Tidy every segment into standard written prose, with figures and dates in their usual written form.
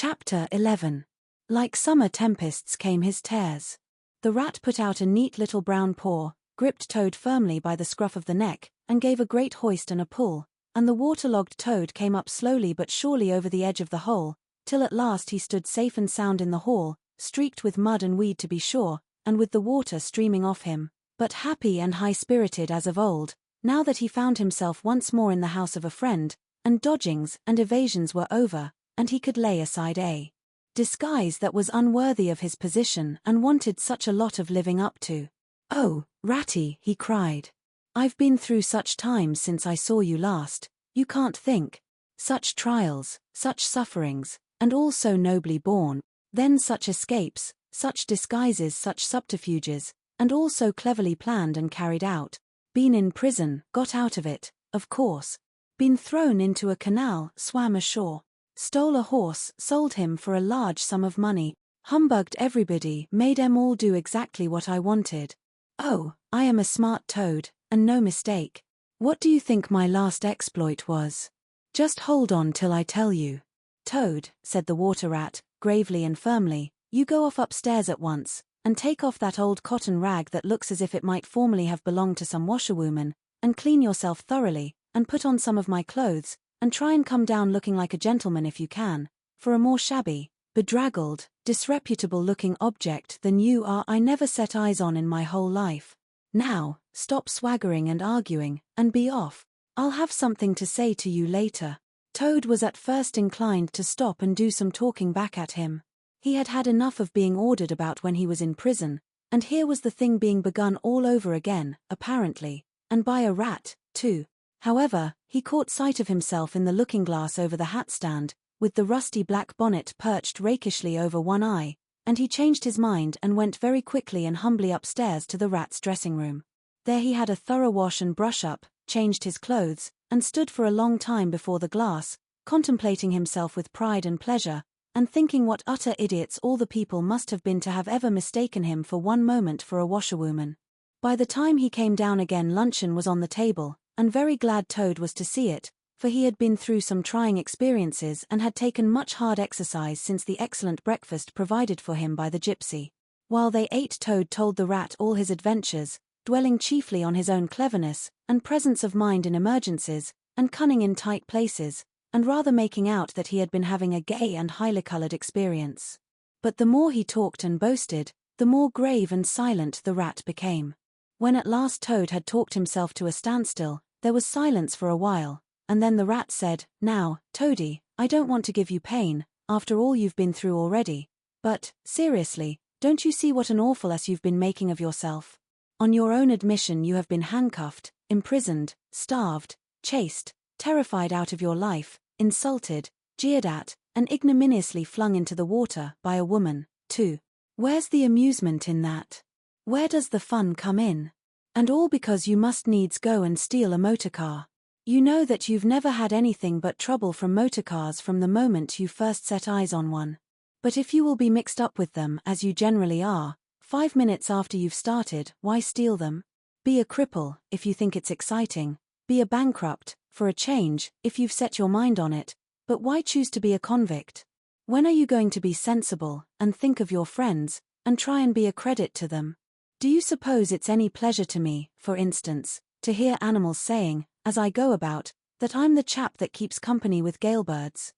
Chapter 11. Like summer tempests came his tears. The rat put out a neat little brown paw, gripped Toad firmly by the scruff of the neck, and gave a great hoist and a pull, and the waterlogged Toad came up slowly but surely over the edge of the hole, till at last he stood safe and sound in the hall, streaked with mud and weed to be sure, and with the water streaming off him, but happy and high-spirited as of old, now that he found himself once more in the house of a friend, and dodgings and evasions were over, and he could lay aside a disguise that was unworthy of his position and wanted such a lot of living up to. "Oh, Ratty," he cried. "I've been through such times since I saw you last, you can't think. Such trials, such sufferings, and all so nobly borne, then such escapes, such disguises, such subterfuges, and all so cleverly planned and carried out. Been in prison, got out of it, of course. Been thrown into a canal, swam ashore. Stole a horse, sold him for a large sum of money, humbugged everybody, made 'em all do exactly what I wanted. Oh, I am a smart Toad, and no mistake. What do you think my last exploit was? Just hold on till I tell you." "Toad," said the water rat, gravely and firmly, "you go off upstairs at once, and take off that old cotton rag that looks as if it might formerly have belonged to some washerwoman, and clean yourself thoroughly, and put on some of my clothes, and try and come down looking like a gentleman if you can, for a more shabby, bedraggled, disreputable-looking object than you are I never set eyes on in my whole life. Now, stop swaggering and arguing, and be off. I'll have something to say to you later." Toad was at first inclined to stop and do some talking back at him. He had had enough of being ordered about when he was in prison, and here was the thing being begun all over again, apparently, and by a rat, too. However, he caught sight of himself in the looking-glass over the hat-stand, with the rusty black bonnet perched rakishly over one eye, and he changed his mind and went very quickly and humbly upstairs to the rat's dressing-room. There he had a thorough wash and brush-up, changed his clothes, and stood for a long time before the glass, contemplating himself with pride and pleasure, and thinking what utter idiots all the people must have been to have ever mistaken him for one moment for a washerwoman. By the time he came down again, luncheon was on the table, and very glad Toad was to see it, for he had been through some trying experiences and had taken much hard exercise since the excellent breakfast provided for him by the gypsy. While they ate, Toad told the rat all his adventures, dwelling chiefly on his own cleverness, and presence of mind in emergencies, and cunning in tight places, and rather making out that he had been having a gay and highly-coloured experience. But the more he talked and boasted, the more grave and silent the rat became. When at last Toad had talked himself to a standstill, there was silence for a while, and then the rat said, "Now, Toady, I don't want to give you pain, after all you've been through already, but, seriously, don't you see what an awful ass you've been making of yourself? On your own admission you have been handcuffed, imprisoned, starved, chased, terrified out of your life, insulted, jeered at, and ignominiously flung into the water by a woman, too. Where's the amusement in that? Where does the fun come in? And all because you must needs go and steal a motor car. You know that you've never had anything but trouble from motor cars from the moment you first set eyes on one. But if you will be mixed up with them, as you generally are, 5 minutes after you've started, why steal them? Be a cripple, if you think it's exciting. Be a bankrupt, for a change, if you've set your mind on it, but why choose to be a convict? When are you going to be sensible, and think of your friends, and try and be a credit to them? Do you suppose it's any pleasure to me, for instance, to hear animals saying, as I go about, that I'm the chap that keeps company with galebirds?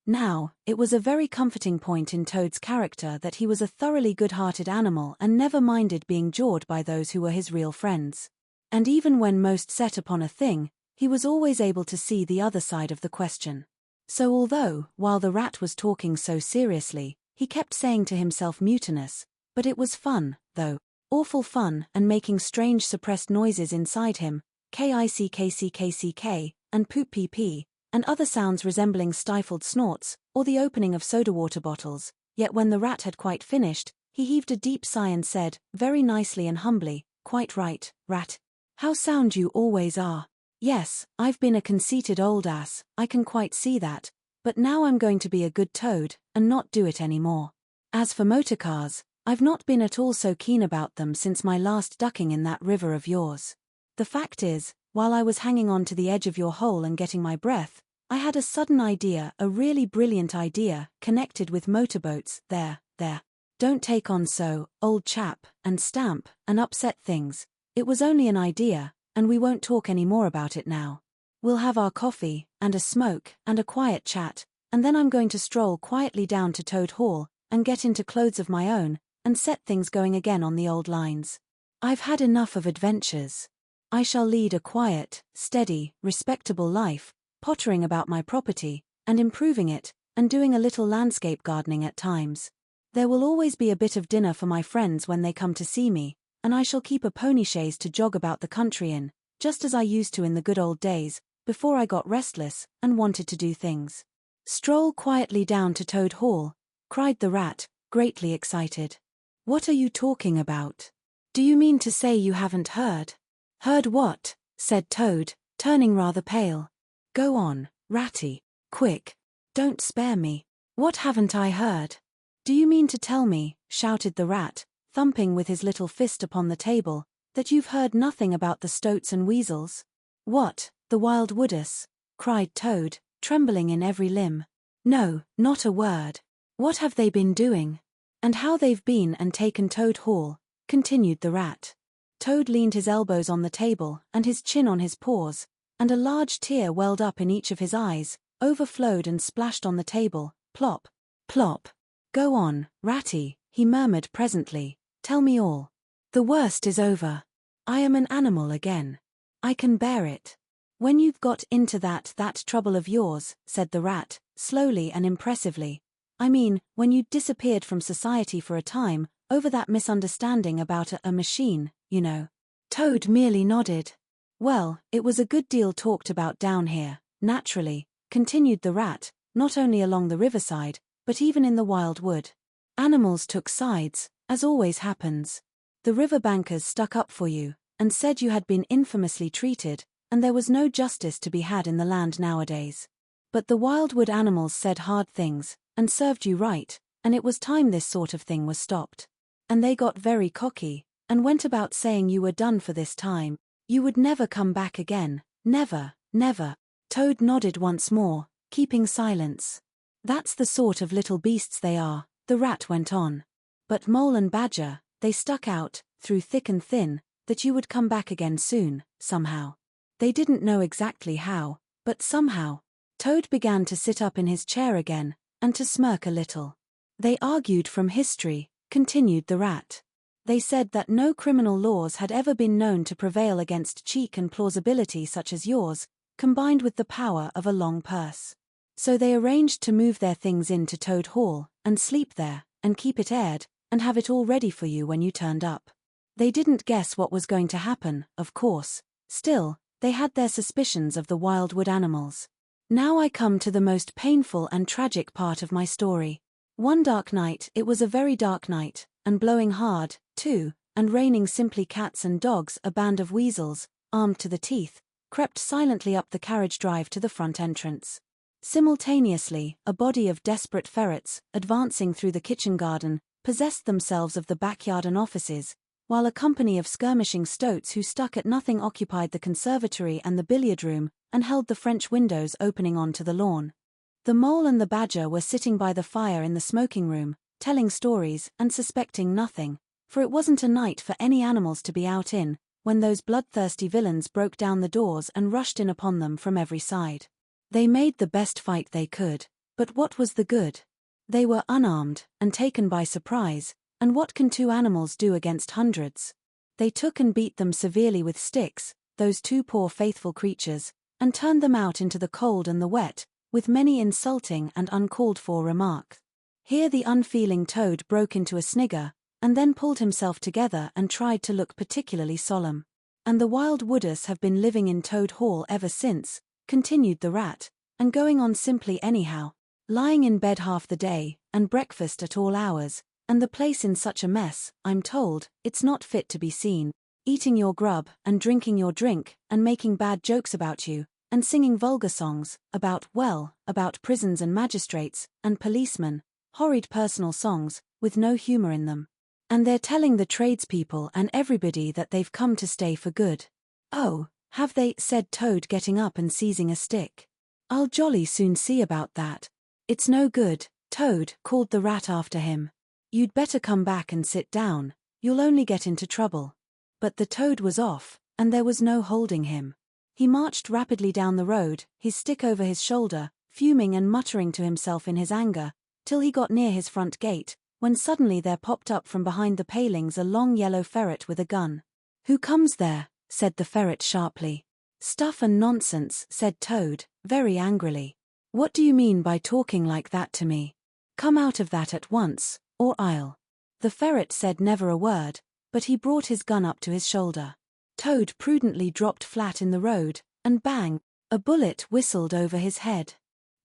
Now, it was a very comforting point in Toad's character that he was a thoroughly good-hearted animal and never minded being jawed by those who were his real friends. And even when most set upon a thing, he was always able to see the other side of the question. So although, while the rat was talking so seriously, he kept saying to himself mutinous, but it was fun, though, awful fun, and making strange suppressed noises inside him, kickck, and poop pee, and other sounds resembling stifled snorts, or the opening of soda-water bottles, yet when the rat had quite finished, he heaved a deep sigh and said, very nicely and humbly, "Quite right, rat. How sound you always are. Yes, I've been a conceited old ass, I can quite see that, but now I'm going to be a good Toad, and not do it any more. As for motor cars, I've not been at all so keen about them since my last ducking in that river of yours. The fact is, while I was hanging on to the edge of your hole and getting my breath, I had a sudden idea, a really brilliant idea, connected with motorboats. There. Don't take on so, old chap, and stamp, and upset things. It was only an idea, and we won't talk any more about it now. We'll have our coffee, and a smoke, and a quiet chat, and then I'm going to stroll quietly down to Toad Hall, and get into clothes of my own, and set things going again on the old lines. I've had enough of adventures. I shall lead a quiet, steady, respectable life, pottering about my property, and improving it, and doing a little landscape gardening at times. There will always be a bit of dinner for my friends when they come to see me, and I shall keep a pony chaise to jog about the country in, just as I used to in the good old days, before I got restless, and wanted to do things. Stroll quietly down to Toad Hall, cried the rat, greatly excited. What are you talking about? Do you mean to say you haven't heard? Heard what? Said Toad, turning rather pale. Go on, Ratty, quick. Don't spare me. What haven't I heard? Do you mean to tell me, shouted the rat, thumping with his little fist upon the table, that you've heard nothing about the stoats and weasels? What, the wild woodus? Cried Toad, trembling in every limb. No, not a word. What have they been doing? And how they've been and taken Toad Hall, continued the rat. Toad leaned his elbows on the table and his chin on his paws, and a large tear welled up in each of his eyes, overflowed and splashed on the table, plop, plop. Go on, Ratty, he murmured presently, tell me all. The worst is over. I am an animal again. I can bear it. When you've got into that trouble of yours, said the rat, slowly and impressively, I mean, when you disappeared from society for a time, over that misunderstanding about a machine, you know. Toad merely nodded. Well, it was a good deal talked about down here, naturally, continued the rat, not only along the riverside, but even in the wild wood. Animals took sides, as always happens. The river bankers stuck up for you, and said you had been infamously treated, and there was no justice to be had in the land nowadays. But the wildwood animals said hard things, and served you right, and it was time this sort of thing was stopped. And they got very cocky, and went about saying you were done for this time, you would never come back again, never, never. Toad nodded once more, keeping silence. That's the sort of little beasts they are, the rat went on. But Mole and Badger, they stuck out, through thick and thin, that you would come back again soon, somehow. They didn't know exactly how, but somehow. Toad began to sit up in his chair again, and to smirk a little. They argued from history, continued the rat. They said that no criminal laws had ever been known to prevail against cheek and plausibility such as yours, combined with the power of a long purse. So they arranged to move their things into Toad Hall, and sleep there, and keep it aired, and have it all ready for you when you turned up. They didn't guess what was going to happen, of course. Still, they had their suspicions of the wildwood animals. Now I come to the most painful and tragic part of my story. One dark night, it was a very dark night, and blowing hard, too, and raining simply cats and dogs, a band of weasels, armed to the teeth, crept silently up the carriage drive to the front entrance. Simultaneously, a body of desperate ferrets, advancing through the kitchen garden, possessed themselves of the backyard and offices, while a company of skirmishing stoats who stuck at nothing occupied the conservatory and the billiard room, and held the French windows opening onto the lawn. The Mole and the Badger were sitting by the fire in the smoking room, telling stories and suspecting nothing, for it wasn't a night for any animals to be out in, when those bloodthirsty villains broke down the doors and rushed in upon them from every side. They made the best fight they could, but what was the good? They were unarmed, and taken by surprise, and what can two animals do against hundreds? They took and beat them severely with sticks, those two poor faithful creatures, and turned them out into the cold and the wet, with many insulting and uncalled-for remarks. Here the unfeeling Toad broke into a snigger, and then pulled himself together and tried to look particularly solemn. And the wild wooders have been living in Toad Hall ever since, continued the rat, and going on simply anyhow, lying in bed half the day, and breakfast at all hours, and the place in such a mess, I'm told, it's not fit to be seen, eating your grub, and drinking your drink, and making bad jokes about you, and singing vulgar songs, about prisons and magistrates, and policemen, horrid personal songs, with no humour in them. And they're telling the tradespeople and everybody that they've come to stay for good. Oh, have they, said Toad, getting up and seizing a stick. I'll jolly soon see about that. It's no good, Toad, called the rat after him. You'd better come back and sit down, you'll only get into trouble. But the Toad was off, and there was no holding him. He marched rapidly down the road, his stick over his shoulder, fuming and muttering to himself in his anger, till he got near his front gate, when suddenly there popped up from behind the palings a long yellow ferret with a gun. Who comes there? Said the ferret sharply. Stuff and nonsense, said Toad, very angrily. What do you mean by talking like that to me? Come out of that at once, or I'll. The ferret said never a word, but he brought his gun up to his shoulder. Toad prudently dropped flat in the road, and bang, a bullet whistled over his head.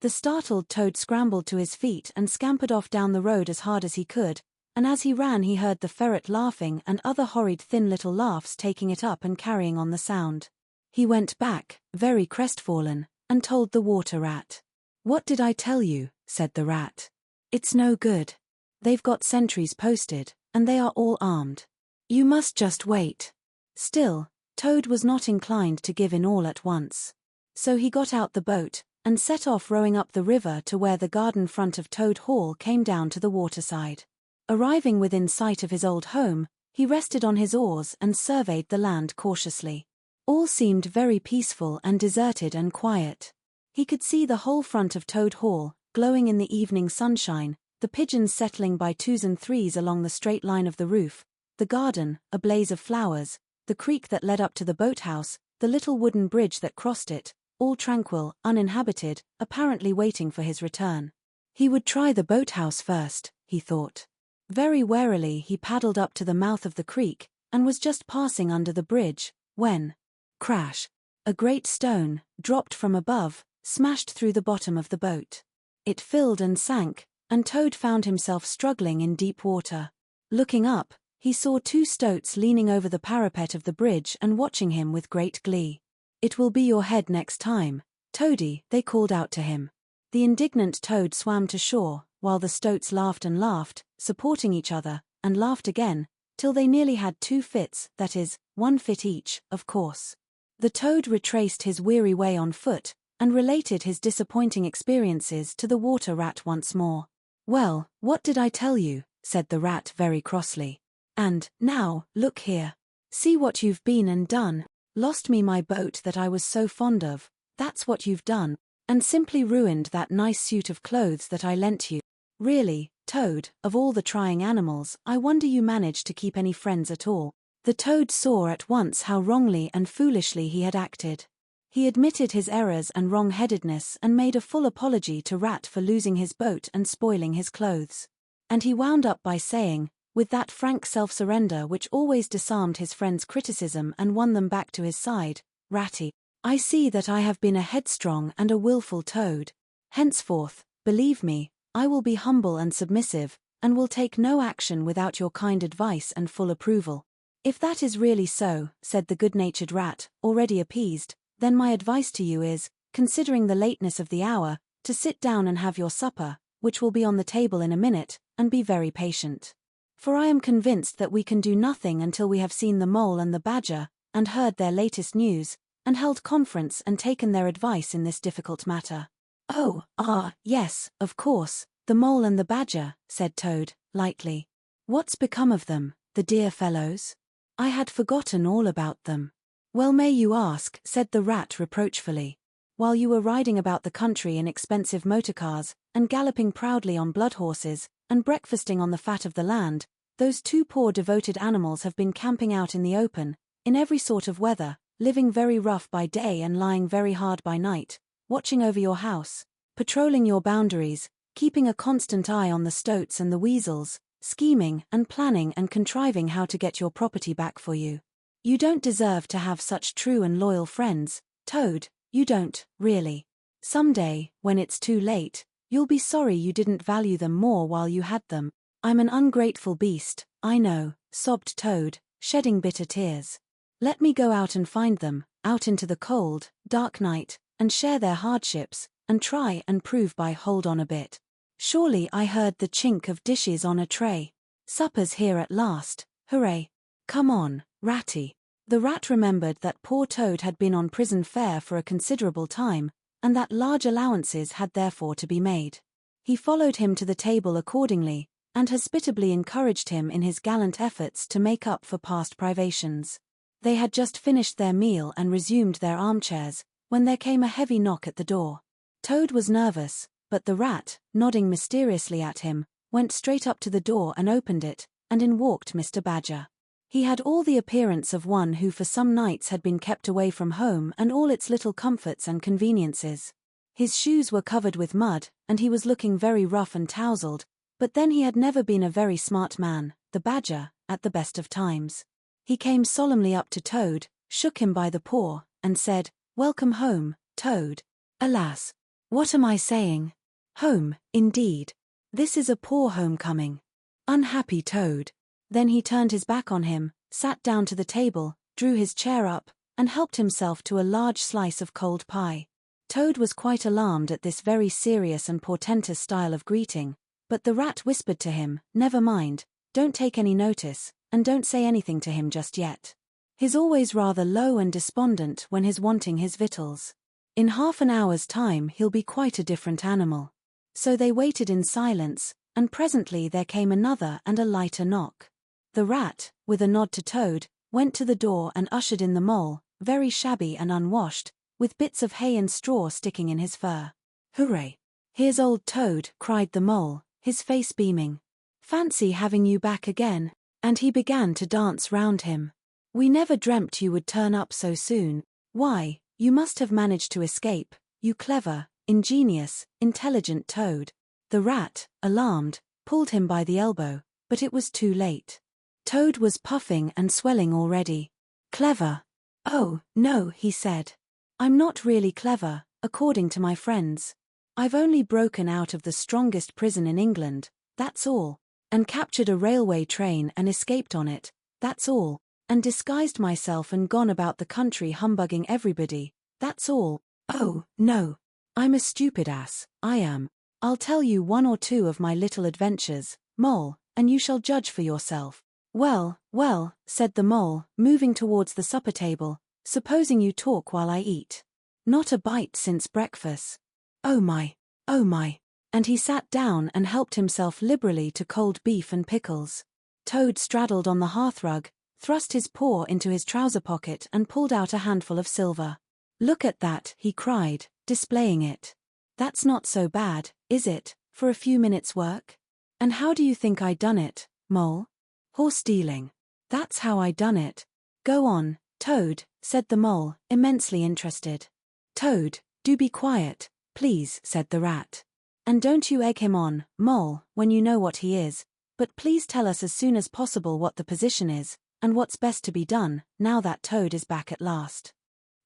The startled Toad scrambled to his feet and scampered off down the road as hard as he could, and as he ran he heard the ferret laughing and other horrid thin little laughs taking it up and carrying on the sound. He went back, very crestfallen, and told the water rat. What did I tell you? Said the rat. It's no good. They've got sentries posted, and they are all armed. You must just wait. Still, Toad was not inclined to give in all at once. So he got out the boat, and set off rowing up the river to where the garden front of Toad Hall came down to the waterside. Arriving within sight of his old home, he rested on his oars and surveyed the land cautiously. All seemed very peaceful and deserted and quiet. He could see the whole front of Toad Hall, glowing in the evening sunshine, the pigeons settling by twos and threes along the straight line of the roof, the garden, a blaze of flowers, the creek that led up to the boathouse, the little wooden bridge that crossed it, all tranquil, uninhabited, apparently waiting for his return. He would try the boathouse first, he thought. Very warily he paddled up to the mouth of the creek, and was just passing under the bridge, when, crash, a great stone, dropped from above, smashed through the bottom of the boat. It filled and sank, and Toad found himself struggling in deep water. Looking up, he saw two stoats leaning over the parapet of the bridge and watching him with great glee. It will be your head next time, Toady, they called out to him. The indignant Toad swam to shore, while the stoats laughed and laughed, supporting each other, and laughed again, till they nearly had 2 fits, that is, 1 fit each, of course. The Toad retraced his weary way on foot, and related his disappointing experiences to the water rat once more. Well, what did I tell you? Said the rat very crossly. And, now, look here. See what you've been and done. Lost me my boat that I was so fond of, that's what you've done, and simply ruined that nice suit of clothes that I lent you. Really, Toad, of all the trying animals, I wonder you managed to keep any friends at all. The Toad saw at once how wrongly and foolishly he had acted. He admitted his errors and wrong-headedness and made a full apology to Rat for losing his boat and spoiling his clothes. And he wound up by saying, with that frank self-surrender which always disarmed his friends' criticism and won them back to his side, Ratty, I see that I have been a headstrong and a willful Toad. Henceforth, believe me, I will be humble and submissive, and will take no action without your kind advice and full approval. If that is really so, said the good-natured Rat, already appeased, then my advice to you is, considering the lateness of the hour, to sit down and have your supper, which will be on the table in a minute, and be very patient. For I am convinced that we can do nothing until we have seen the Mole and the Badger, and heard their latest news, and held conference and taken their advice in this difficult matter. Oh, yes, of course, the Mole and the Badger, said Toad, lightly. What's become of them, the dear fellows? I had forgotten all about them. Well may you ask, said the Rat reproachfully. While you were riding about the country in expensive motor cars, and galloping proudly on blood horses, and breakfasting on the fat of the land, those 2 poor devoted animals have been camping out in the open, in every sort of weather, living very rough by day and lying very hard by night, watching over your house, patrolling your boundaries, keeping a constant eye on the stoats and the weasels, scheming and planning and contriving how to get your property back for you. You don't deserve to have such true and loyal friends, Toad, you don't, really. Some day, when it's too late, you'll be sorry you didn't value them more while you had them. I'm an ungrateful beast, I know, sobbed Toad, shedding bitter tears. Let me go out and find them, out into the cold, dark night, and share their hardships, and try and prove by hold on a bit. Surely I heard the chink of dishes on a tray. Supper's here at last, hooray. Come on, Ratty. The Rat remembered that poor Toad had been on prison fare for a considerable time, and that large allowances had therefore to be made. He followed him to the table accordingly, and hospitably encouraged him in his gallant efforts to make up for past privations. They had just finished their meal and resumed their armchairs, when there came a heavy knock at the door. Toad was nervous, but the rat, nodding mysteriously at him, went straight up to the door and opened it, and in walked Mr. Badger. He had all the appearance of one who for some nights had been kept away from home and all its little comforts and conveniences. His shoes were covered with mud, and he was looking very rough and tousled, but then he had never been a very smart man, the Badger, at the best of times. He came solemnly up to Toad, shook him by the paw, and said, "Welcome home, Toad." Alas! What am I saying? Home, indeed. This is a poor homecoming. Unhappy Toad. Then he turned his back on him, sat down to the table, drew his chair up, and helped himself to a large slice of cold pie. Toad was quite alarmed at this very serious and portentous style of greeting, but the rat whispered to him, "Never mind, don't take any notice, and don't say anything to him just yet. He's always rather low and despondent when he's wanting his victuals. In half an hour's time he'll be quite a different animal." So they waited in silence, and presently there came another and a lighter knock. The rat, with a nod to Toad, went to the door and ushered in the mole, very shabby and unwashed, with bits of hay and straw sticking in his fur. "Hooray! Here's old Toad," cried the mole, his face beaming. "Fancy having you back again," and he began to dance round him. "We never dreamt you would turn up so soon. Why, you must have managed to escape, you clever, ingenious, intelligent Toad." The rat, alarmed, pulled him by the elbow, but it was too late. Toad was puffing and swelling already. "Clever? Oh, no," he said. "I'm not really clever, according to my friends. I've only broken out of the strongest prison in England, that's all, and captured a railway train and escaped on it, that's all, and disguised myself and gone about the country humbugging everybody, that's all. Oh, no. I'm a stupid ass, I am. I'll tell you one or two of my little adventures, Mole, and you shall judge for yourself." "Well, well," said the mole, moving towards the supper table, "supposing you talk while I eat. Not a bite since breakfast. Oh my, oh my." And he sat down and helped himself liberally to cold beef and pickles. Toad straddled on the hearthrug, thrust his paw into his trouser pocket and pulled out a handful of silver. "Look at that," he cried, displaying it. "That's not so bad, is it, for a few minutes' work? And how do you think I done it, Mole? Horse dealing. That's how I done it." "Go on, Toad," said the mole, immensely interested. "Toad, do be quiet, please," said the rat. "And don't you egg him on, Mole, when you know what he is, but please tell us as soon as possible what the position is, and what's best to be done, now that Toad is back at last."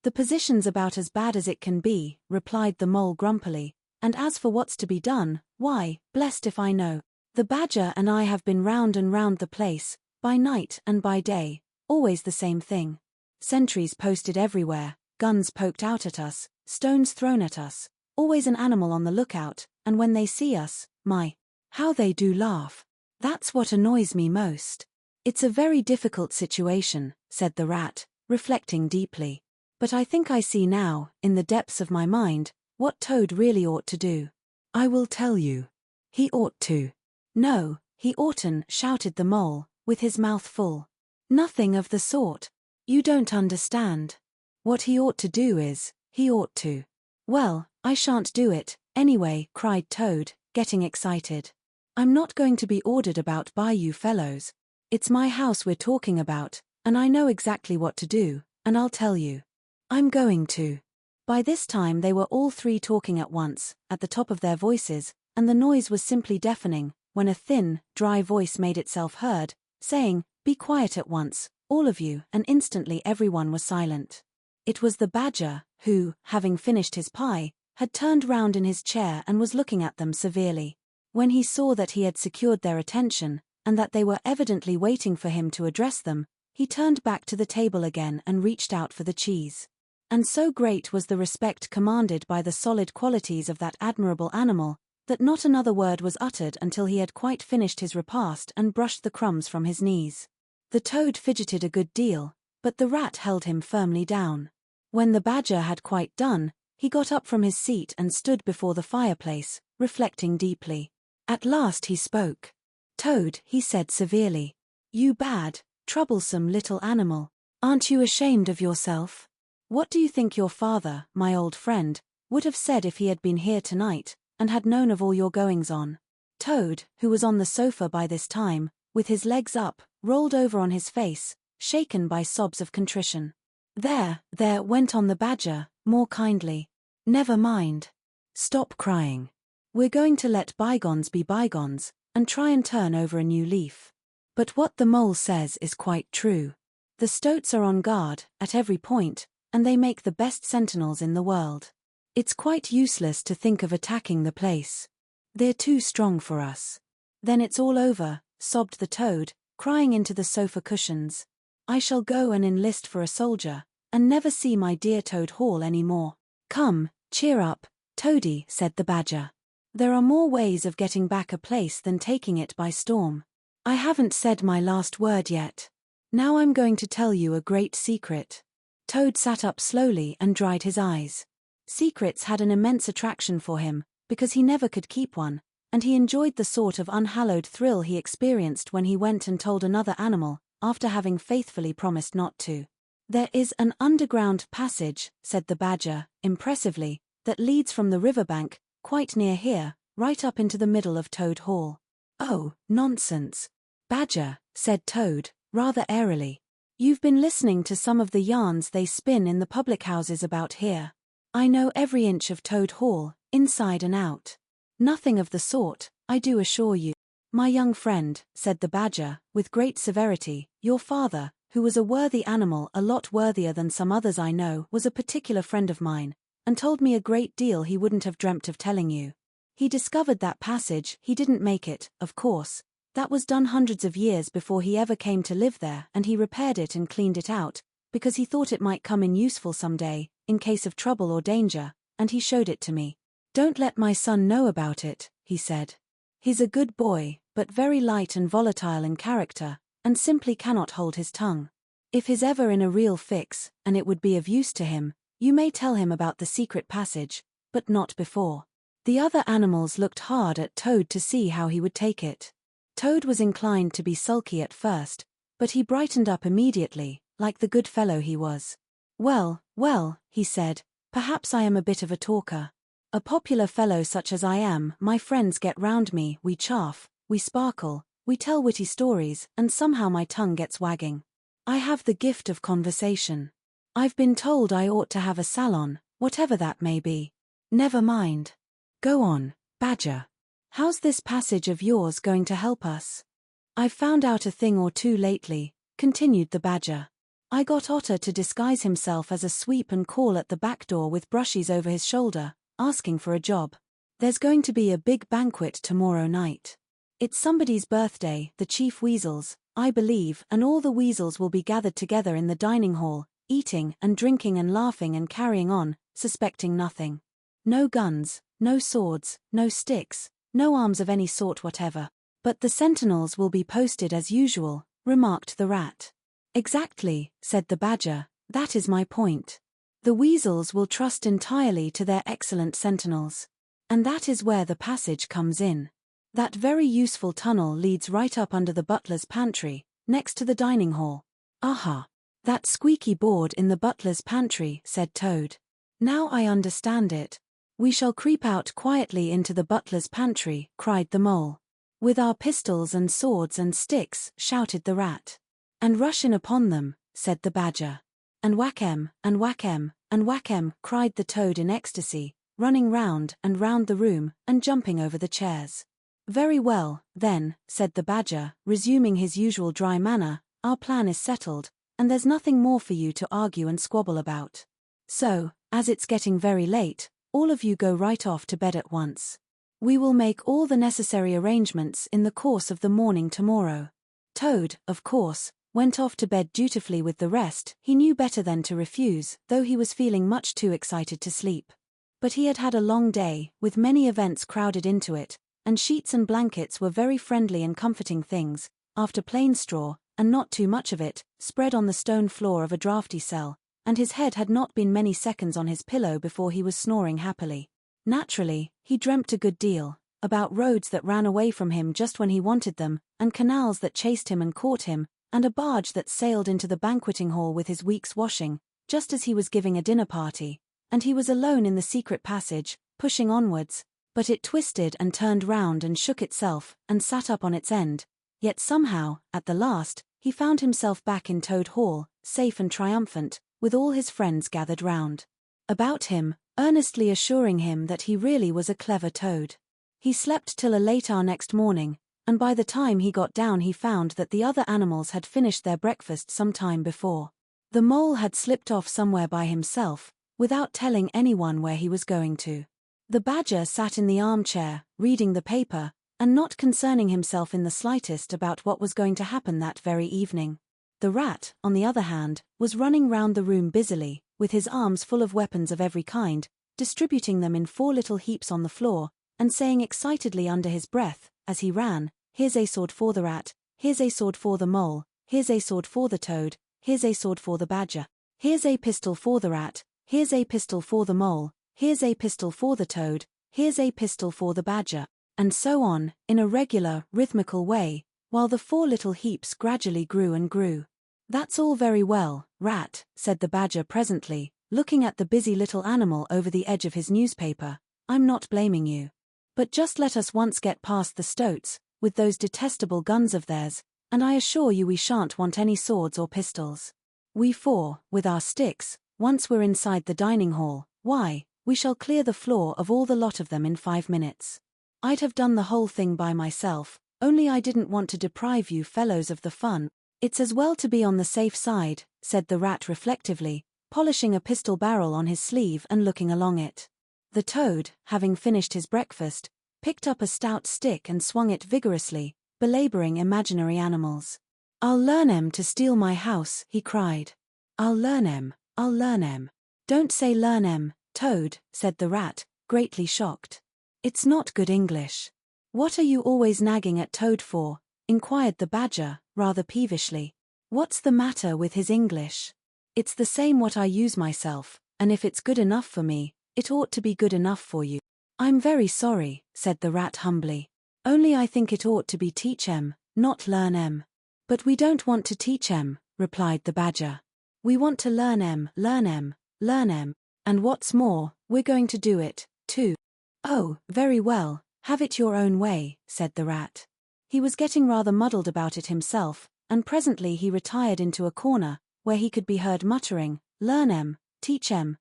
"The position's about as bad as it can be," replied the mole grumpily, "and as for what's to be done, why, blessed if I know. The Badger and I have been round and round the place, by night and by day, always the same thing. Sentries posted everywhere, guns poked out at us, stones thrown at us, always an animal on the lookout, and when they see us, my, how they do laugh. That's what annoys me most. It's a very difficult situation," said the rat, reflecting deeply. "But I think I see now, in the depths of my mind, what Toad really ought to do. I will tell you. He ought to." "No, he oughtn't," shouted the mole, with his mouth full. "Nothing of the sort. You don't understand. What he ought to do is, he ought to—" "Well, I shan't do it, anyway," cried Toad, getting excited. "I'm not going to be ordered about by you fellows. It's my house we're talking about, and I know exactly what to do, and I'll tell you. I'm going to—" By this time they were all three talking at once, at the top of their voices, and the noise was simply deafening, when a thin, dry voice made itself heard, saying, "Be quiet at once, all of you," and instantly everyone was silent. It was the Badger, who, having finished his pie, had turned round in his chair and was looking at them severely. When he saw that he had secured their attention, and that they were evidently waiting for him to address them, he turned back to the table again and reached out for the cheese. And so great was the respect commanded by the solid qualities of that admirable animal, that not another word was uttered until he had quite finished his repast and brushed the crumbs from his knees. The Toad fidgeted a good deal, but the rat held him firmly down. When the Badger had quite done, He got up from his seat and stood before the fireplace, reflecting deeply. At last he spoke. "Toad," he said severely. "You bad, troublesome little animal. Aren't you ashamed of yourself? What do you think your father, my old friend, would have said if he had been here tonight, and had known of all your goings-on?" Toad, who was on the sofa by this time, with his legs up, rolled over on his face, shaken by sobs of contrition. There, went on the Badger, more kindly. "Never mind. Stop crying. We're going to let bygones be bygones, and try and turn over a new leaf. But what the Mole says is quite true. The Stoats are on guard, at every point, and they make the best sentinels in the world. It's quite useless to think of attacking the place. They're too strong for us." "Then it's all over," sobbed the Toad, crying into the sofa cushions. "I shall go and enlist for a soldier, and never see my dear Toad Hall any more." "Come, cheer up, Toady," said the Badger. "There are more ways of getting back a place than taking it by storm. I haven't said my last word yet. Now I'm going to tell you a great secret." Toad sat up slowly and dried his eyes. Secrets had an immense attraction for him, because he never could keep one, and he enjoyed the sort of unhallowed thrill he experienced when he went and told another animal, after having faithfully promised not to. "There is an underground passage," said the Badger, impressively, "that leads from the riverbank, quite near here, right up into the middle of Toad Hall." "Oh, nonsense, Badger," said Toad, rather airily. "You've been listening to some of the yarns they spin in the public houses about here. I know every inch of Toad Hall, inside and out. Nothing of the sort, I do assure you." "My young friend," said the Badger, with great severity, "your father, who was a worthy animal, a lot worthier than some others I know, was a particular friend of mine, and told me a great deal he wouldn't have dreamt of telling you. He discovered that passage. He didn't make it, of course. That was done hundreds of years before he ever came to live there, and he repaired it and cleaned it out, because he thought it might come in useful some day, in case of trouble or danger, and he showed it to me. 'Don't let my son know about it,' he said. 'He's a good boy, but very light and volatile in character, and simply cannot hold his tongue. If he's ever in a real fix, and it would be of use to him, you may tell him about the secret passage, but not before.'" The other animals looked hard at Toad to see how he would take it. Toad was inclined to be sulky at first, but he brightened up immediately, like the good fellow he was. "Well, well," he said, "perhaps I am a bit of a talker. A popular fellow such as I am, my friends get round me, we chaff, we sparkle, we tell witty stories, and somehow my tongue gets wagging. I have the gift of conversation. I've been told I ought to have a salon, whatever that may be. Never mind. Go on, Badger. How's this passage of yours going to help us?" "I've found out a thing or two lately," continued the Badger. "I got Otter to disguise himself as a sweep and call at the back door with brushes over his shoulder, asking for a job. There's going to be a big banquet tomorrow night. It's somebody's birthday, the Chief Weasel's, I believe, and all the weasels will be gathered together in the dining hall, eating and drinking and laughing and carrying on, suspecting nothing. No guns, no swords, no sticks, no arms of any sort whatever. But the sentinels will be posted as usual," remarked the Rat. "Exactly," said the Badger, "that is my point. The weasels will trust entirely to their excellent sentinels. And that is where the passage comes in. That very useful tunnel leads right up under the butler's pantry, next to the dining hall." "Aha! That squeaky board in the butler's pantry," said Toad. "Now I understand it. We shall creep out quietly into the butler's pantry," cried the Mole. "With our pistols and swords and sticks," shouted the Rat. "And rush in upon them," said the Badger. "And whack 'em, and whack 'em, and whack 'em," cried the Toad in ecstasy, running round and round the room, and jumping over the chairs. "Very well, then," said the Badger, resuming his usual dry manner, "our plan is settled, and there's nothing more for you to argue and squabble about. So, as it's getting very late, all of you go right off to bed at once. We will make all the necessary arrangements in the course of the morning tomorrow." Toad, of course, went off to bed dutifully with the rest. He knew better than to refuse, though he was feeling much too excited to sleep. But he had had a long day, with many events crowded into it, and sheets and blankets were very friendly and comforting things, after plain straw, and not too much of it, spread on the stone floor of a draughty cell, and his head had not been many seconds on his pillow before he was snoring happily. Naturally, he dreamt a good deal, about roads that ran away from him just when he wanted them, and canals that chased him and caught him, and a barge that sailed into the banqueting hall with his week's washing, just as he was giving a dinner party, and he was alone in the secret passage, pushing onwards, but it twisted and turned round and shook itself, and sat up on its end. Yet somehow, at the last, he found himself back in Toad Hall, safe and triumphant, with all his friends gathered round about him, earnestly assuring him that he really was a clever toad. He slept till a late hour next morning, and by the time he got down he found that the other animals had finished their breakfast some time before. The mole had slipped off somewhere by himself, without telling anyone where he was going to. The badger sat in the armchair, reading the paper, and not concerning himself in the slightest about what was going to happen that very evening. The rat, on the other hand, was running round the room busily, with his arms full of weapons of every kind, distributing them in 4 little heaps on the floor, and saying excitedly under his breath, as he ran, "Here's a sword for the rat, here's a sword for the mole, here's a sword for the toad, here's a sword for the badger, here's a pistol for the rat, here's a pistol for the mole, here's a pistol for the toad, here's a pistol for the badger," and so on, in a regular, rhythmical way, while the 4 little heaps gradually grew and grew. "That's all very well, rat," said the badger presently, looking at the busy little animal over the edge of his newspaper. "I'm not blaming you. But just let us once get past the stoats, with those detestable guns of theirs, and I assure you we shan't want any swords or pistols. We 4, with our sticks, once we're inside the dining hall, why, we shall clear the floor of all the lot of them in 5 minutes. I'd have done the whole thing by myself, only I didn't want to deprive you fellows of the fun. It's as well to be on the safe side," said the rat reflectively, polishing a pistol barrel on his sleeve and looking along it. The toad, having finished his breakfast, picked up a stout stick and swung it vigorously, belaboring imaginary animals. "I'll learn 'em to steal my house," he cried. "I'll learn 'em, I'll learn 'em." "Don't say learn 'em, Toad," said the rat, greatly shocked. "It's not good English." "What are you always nagging at Toad for?" inquired the badger, rather peevishly. "What's the matter with his English? It's the same what I use myself, and if it's good enough for me, it ought to be good enough for you." "I'm very sorry," said the rat humbly. "Only I think it ought to be teach 'em, not learn 'em." "But we don't want to teach 'em," replied the badger. "We want to learn 'em, learn 'em, learn 'em, and what's more, we're going to do it, too." "Oh, very well, have it your own way," said the rat. He was getting rather muddled about it himself, and presently he retired into a corner, where he could be heard muttering, "Learn 'em, teach 'em,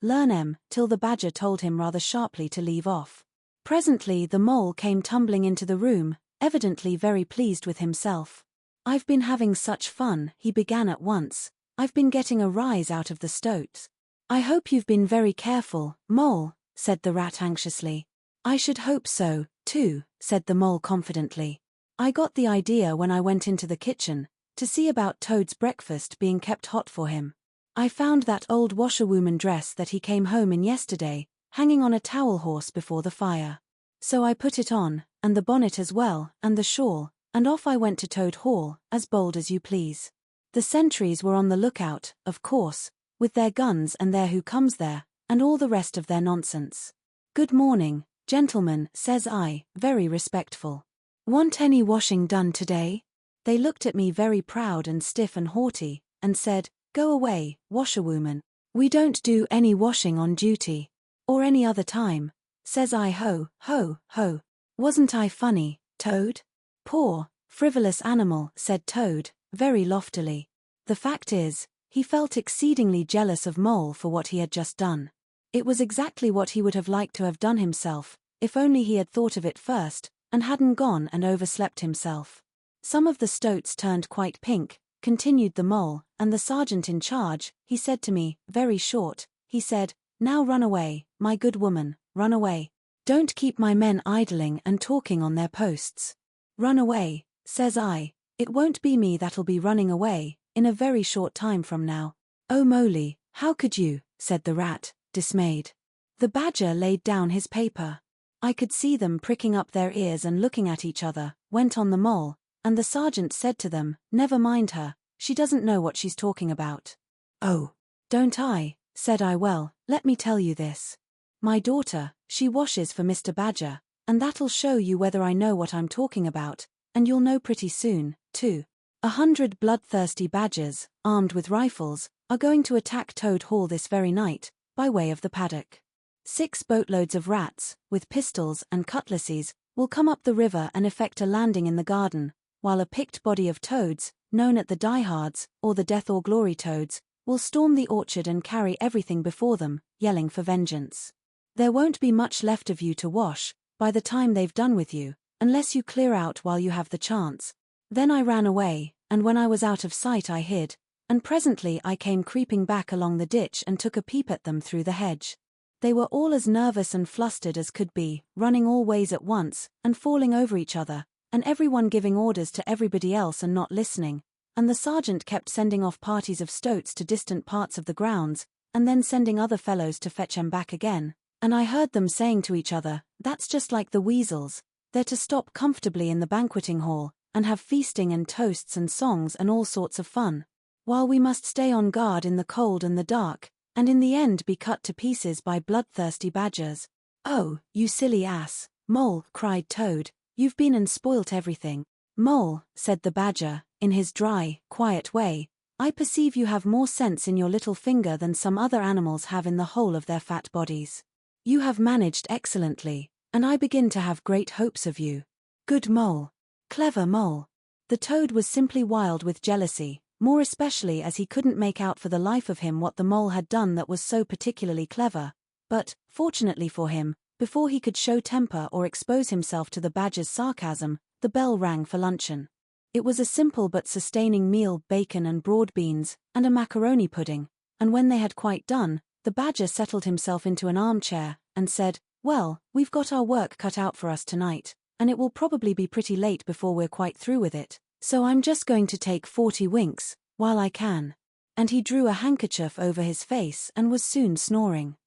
learn 'em," till the badger told him rather sharply to leave off. Presently the mole came tumbling into the room, evidently very pleased with himself. "I've been having such fun," he began at once. "I've been getting a rise out of the stoats." "I hope you've been very careful, mole," said the rat anxiously. "I should hope so, too," said the mole confidently. "I got the idea when I went into the kitchen, to see about Toad's breakfast being kept hot for him. I found that old washerwoman dress that he came home in yesterday, hanging on a towel horse before the fire. So I put it on, and the bonnet as well, and the shawl, and off I went to Toad Hall, as bold as you please. The sentries were on the lookout, of course, with their guns and their who comes there, and all the rest of their nonsense. 'Good morning, gentlemen,' says I, very respectful. 'Want any washing done today?' They looked at me very proud and stiff and haughty, and said, 'Go away, washerwoman. We don't do any washing on duty. Or any other time.' Says I, ho, ho, ho. Wasn't I funny, Toad?" "Poor, frivolous animal," said Toad, very loftily. The fact is, he felt exceedingly jealous of Mole for what he had just done. It was exactly what he would have liked to have done himself, if only he had thought of it first, and hadn't gone and overslept himself. "Some of the stoats turned quite pink," continued the mole, "and the sergeant in charge, he said to me, very short, he said, 'Now run away, my good woman, run away. Don't keep my men idling and talking on their posts.' 'Run away,' says I, 'it won't be me that'll be running away, in a very short time from now.' 'Oh moly, how could you?' said the rat, dismayed. The badger laid down his paper. "I could see them pricking up their ears and looking at each other," went on the mole, "and the sergeant said to them, 'Never mind her, she doesn't know what she's talking about.'" "Oh, "Don't I?" said I. "Well, let me tell you this. My daughter, she washes for Mr. Badger, and that'll show you whether I know what I'm talking about, and you'll know pretty soon, too. 100 bloodthirsty badgers, armed with rifles, are going to attack Toad Hall this very night, by way of the paddock. 6 boatloads of rats, with pistols and cutlasses, will come up the river and effect a landing in the garden, while a picked body of toads, known as the diehards, or the death or glory toads, will storm the orchard and carry everything before them, yelling for vengeance. There won't be much left of you to wash, by the time they've done with you, unless you clear out while you have the chance." Then I ran away, and when I was out of sight I hid, and presently I came creeping back along the ditch and took a peep at them through the hedge. They were all as nervous and flustered as could be, running all ways at once, and falling over each other, and everyone giving orders to everybody else and not listening, and the sergeant kept sending off parties of stoats to distant parts of the grounds, and then sending other fellows to fetch 'em back again, and I heard them saying to each other, "That's just like the weasels, they're to stop comfortably in the banqueting hall, and have feasting and toasts and songs and all sorts of fun, while we must stay on guard in the cold and the dark, and in the end be cut to pieces by bloodthirsty badgers." "Oh, you silly ass, Mole," cried Toad, "you've been and spoilt everything." "Mole," said the badger, in his dry, quiet way, "I perceive you have more sense in your little finger than some other animals have in the whole of their fat bodies. You have managed excellently, and I begin to have great hopes of you. Good Mole. Clever Mole." The Toad was simply wild with jealousy, more especially as he couldn't make out for the life of him what the Mole had done that was so particularly clever, but, fortunately for him, before he could show temper or expose himself to the badger's sarcasm, the bell rang for luncheon. It was a simple but sustaining meal, bacon and broad beans, and a macaroni pudding, and when they had quite done, the badger settled himself into an armchair, and said, "Well, we've got our work cut out for us tonight, and it will probably be pretty late before we're quite through with it, so I'm just going to take 40 winks, while I can." And he drew a handkerchief over his face and was soon snoring.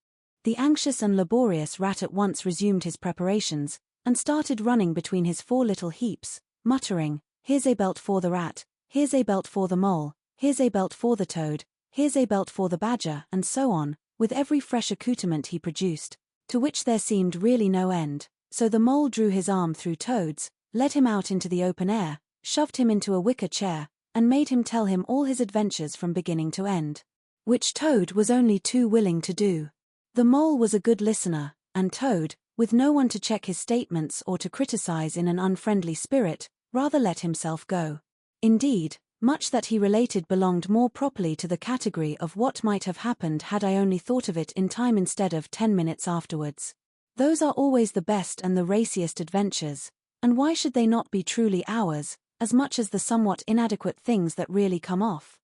The anxious and laborious rat at once resumed his preparations, and started running between his 4 little heaps, muttering, "Here's a belt for the rat, here's a belt for the mole, here's a belt for the toad, here's a belt for the badger," and so on, with every fresh accoutrement he produced, to which there seemed really no end. So the mole drew his arm through Toad's, led him out into the open air, shoved him into a wicker chair, and made him tell him all his adventures from beginning to end, which Toad was only too willing to do. The mole was a good listener, and Toad, with no one to check his statements or to criticize in an unfriendly spirit, rather let himself go. Indeed, much that he related belonged more properly to the category of what might have happened had I only thought of it in time instead of 10 minutes afterwards. Those are always the best and the raciest adventures, and why should they not be truly ours, as much as the somewhat inadequate things that really come off?